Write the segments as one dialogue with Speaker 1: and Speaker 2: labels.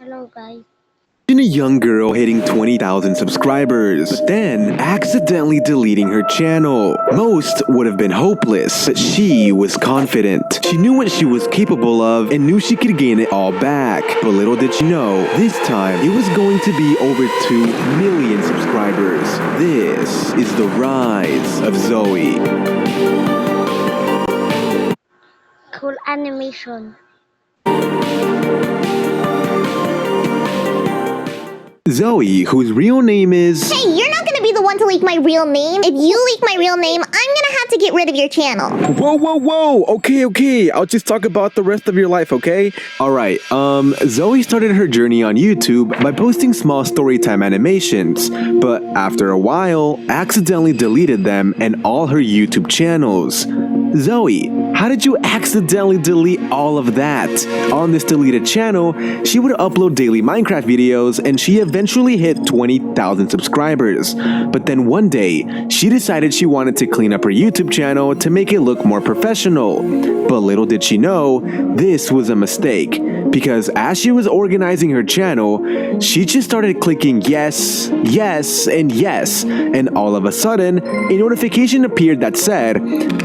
Speaker 1: Hello guys.
Speaker 2: Imagine a young girl hitting 20,000 subscribers, but then accidentally deleting her channel. Most would have been hopeless, but she was confident. She knew what she was capable of and knew she could gain it all back. But little did she know, this time it was going to be over 2 million subscribers. This is the rise of Zoe.
Speaker 1: Cool animation.
Speaker 2: Zoe, whose real name is...
Speaker 3: Hey, you're not gonna be the one to leak my real name. If you leak my real name, I'm gonna have to get rid of your channel.
Speaker 2: Whoa. Okay. I'll just talk about the rest of your life, okay? Alright, Zoe started her journey on YouTube by posting small storytime animations, but after a while, accidentally deleted them and all her YouTube channels. Zoe, how did you accidentally delete all of that? On this deleted channel, she would upload daily Minecraft videos and she eventually hit 20,000 subscribers. But then one day, she decided she wanted to clean up her YouTube channel to make it look more professional. But little did she know, this was a mistake. Because as she was organizing her channel, she just started clicking yes, and yes. And all of a sudden, a notification appeared that said,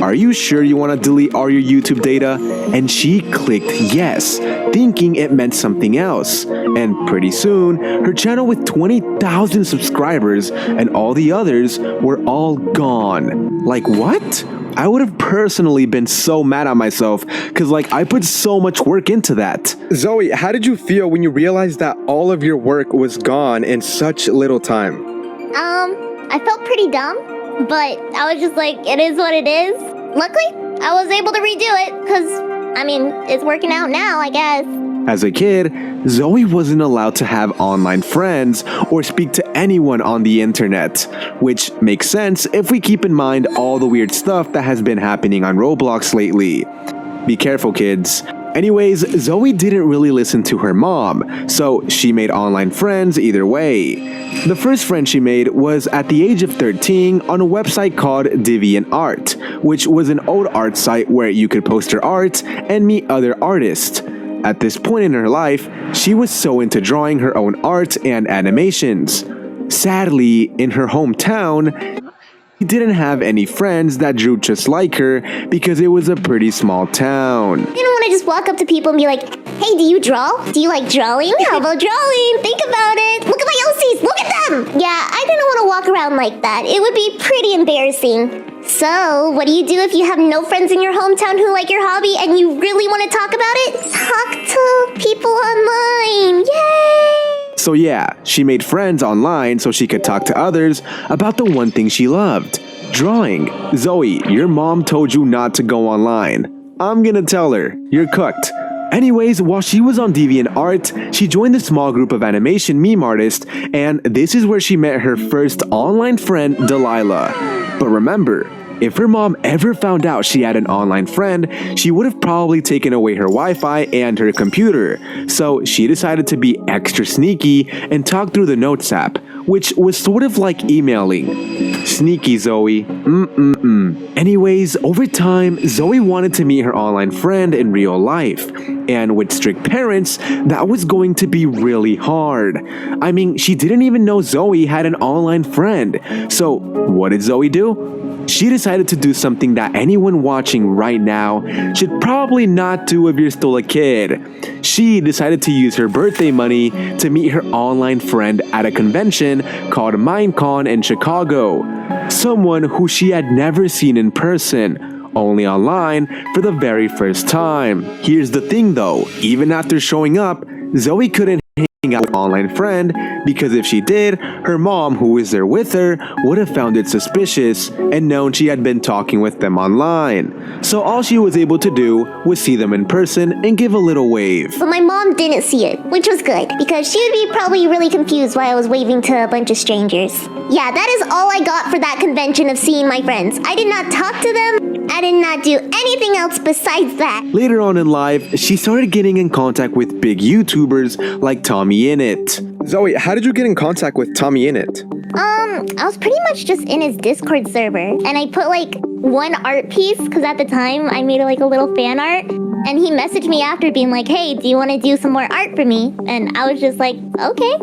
Speaker 2: "Are you sure you want to delete all your YouTube data?" And she clicked yes, thinking it meant something else. And pretty soon, her channel with 20,000 subscribers and all the others were all gone. Like what? I would have personally been so mad at myself because I put so much work into that. Zoe, how did you feel when you realized that all of your work was gone in such little time?
Speaker 3: I felt pretty dumb, but I was just like, it is what it is. Luckily, I was able to redo it because, it's working out now, I guess.
Speaker 2: As a kid, Zoe wasn't allowed to have online friends or speak to anyone on the internet, which makes sense if we keep in mind all the weird stuff that has been happening on Roblox lately. Be careful, kids. Anyways, Zoe didn't really listen to her mom, so she made online friends either way. The first friend she made was at the age of 13 on a website called DeviantArt, which was an old art site where you could post your art and meet other artists. At this point in her life, she was so into drawing her own art and animations. Sadly, in her hometown, she didn't have any friends that drew just like her because it was a pretty small town.
Speaker 3: I didn't want to just walk up to people and be like, hey, do you draw? Do you like drawing? How about drawing? Think about it. Look at my OCs. Look at them. Yeah, I didn't want to walk around like that. It would be pretty embarrassing. So, what do you do if you have no friends in your hometown who like your hobby and you really want to talk about it? Talk to people online. Yay!
Speaker 2: So yeah, she made friends online so she could talk to others about the one thing she loved, drawing. Zoe, your mom told you not to go online. I'm gonna tell her. You're cooked. Anyways, while she was on DeviantArt, she joined the small group of animation meme artists, and this is where she met her first online friend, Delilah. But remember, if her mom ever found out she had an online friend, she would have probably taken away her Wi-Fi and her computer. So she decided to be extra sneaky and talk through the Notes app, which was sort of like emailing. Sneaky, Zoe. Anyways, over time, Zoe wanted to meet her online friend in real life. And with strict parents, that was going to be really hard. She didn't even know Zoe had an online friend. So what did Zoe do? She decided to do something that anyone watching right now should probably not do if you're still a kid. She decided to use her birthday money to meet her online friend at a convention called Minecon in Chicago. Someone who she had never seen in person, only online for the very first time. Here's the thing though, even after showing up, Zoe couldn't hang out with an online friend because if she did, her mom, who was there with her, would have found it suspicious and known she had been talking with them online. So all she was able to do was see them in person and give a little wave.
Speaker 3: But my mom didn't see it, which was good, because she would be probably really confused why I was waving to a bunch of strangers. Yeah, that is all I got for that convention of seeing my friends. I did not talk to them. I did not do anything else besides that.
Speaker 2: Later on in life, she started getting in contact with big YouTubers like Tommy Innit. Zoe, how did you get in contact with Tommy Innit?
Speaker 3: I was pretty much just in his Discord server, and I put one art piece, because at the time I made a little fan art, And he messaged me after being like, hey, do you want to do some more art for me? And I was just like, okay.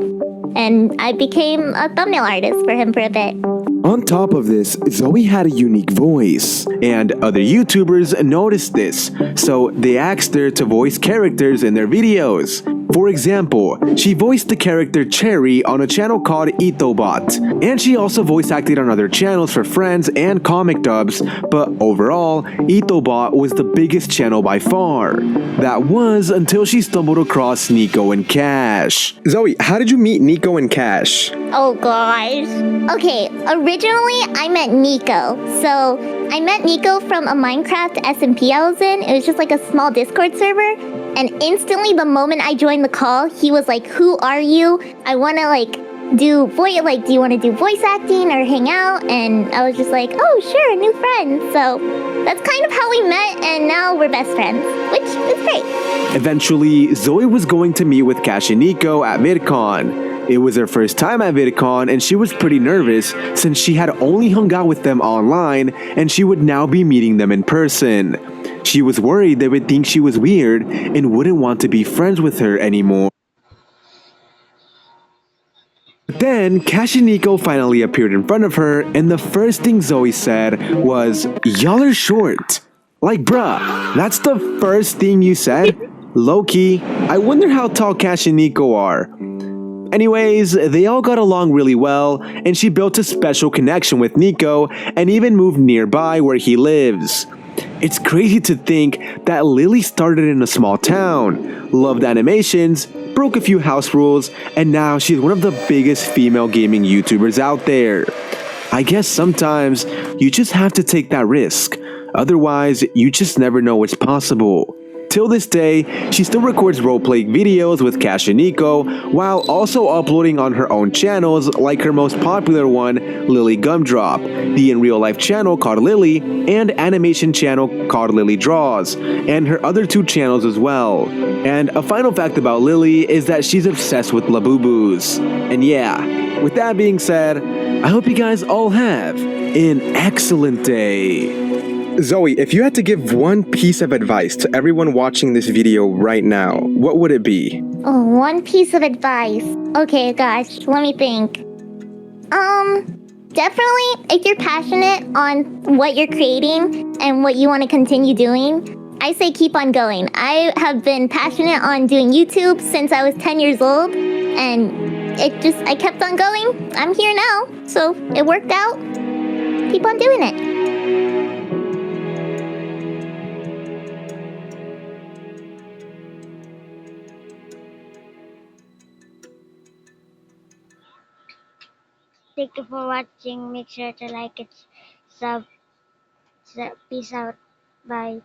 Speaker 3: And I became a thumbnail artist for him for a bit.
Speaker 2: On top of this, Zoe had a unique voice, and other YouTubers noticed this, so they asked her to voice characters in their videos. For example, she voiced the character Cherry on a channel called Itobot, and she also voice acted on other channels for Friends and comic dubs, but overall, Itobot was the biggest channel by far. That was until she stumbled across Nico and Cash. Zoe, how did you meet Nico and Cash?
Speaker 3: Oh gosh. Okay, originally I met Nico. So I met Nico from a Minecraft SMP I was in. It was just like a small Discord server. And instantly the moment I joined the call, he was like, who are you? I wanna do you wanna do voice acting or hang out? And I was just like, oh sure, new friend. So that's kind of how we met, and now we're best friends, which is great.
Speaker 2: Eventually, Zoe was going to meet with Cash and Nico at VidCon. It was her first time at VidCon, and she was pretty nervous since she had only hung out with them online and she would now be meeting them in person. She was worried they would think she was weird and wouldn't want to be friends with her anymore. But then, Cash and Nico finally appeared in front of her, and the first thing Zoe said was, "Y'all are short." Like, bruh, that's the first thing you said? Low-key, I wonder how tall Cash and Nico are. Anyways, they all got along really well, and she built a special connection with Nico and even moved nearby where he lives. It's crazy to think that Lily started in a small town, loved animations, broke a few house rules, and now she's one of the biggest female gaming YouTubers out there. I guess sometimes you just have to take that risk, otherwise you just never know what's possible. Till this day, she still records roleplay videos with Cash and Nico while also uploading on her own channels like her most popular one, Lily Gumdrop, the in real life channel called Lily, and animation channel called Lily Draws, and her other two channels as well. And a final fact about Lily is that she's obsessed with Labubus. And yeah, with that being said, I hope you guys all have an excellent day. Zoe, if you had to give one piece of advice to everyone watching this video right now, what would it be?
Speaker 3: Oh, one piece of advice. Okay, gosh, let me think. Definitely, if you're passionate on what you're creating and what you want to continue doing, I say keep on going. I have been passionate on doing YouTube since I was 10 years old, and I kept on going. I'm here now, so it worked out. Keep on doing it.
Speaker 1: Thank you for watching. Make sure to like it, sub. Peace out. Bye.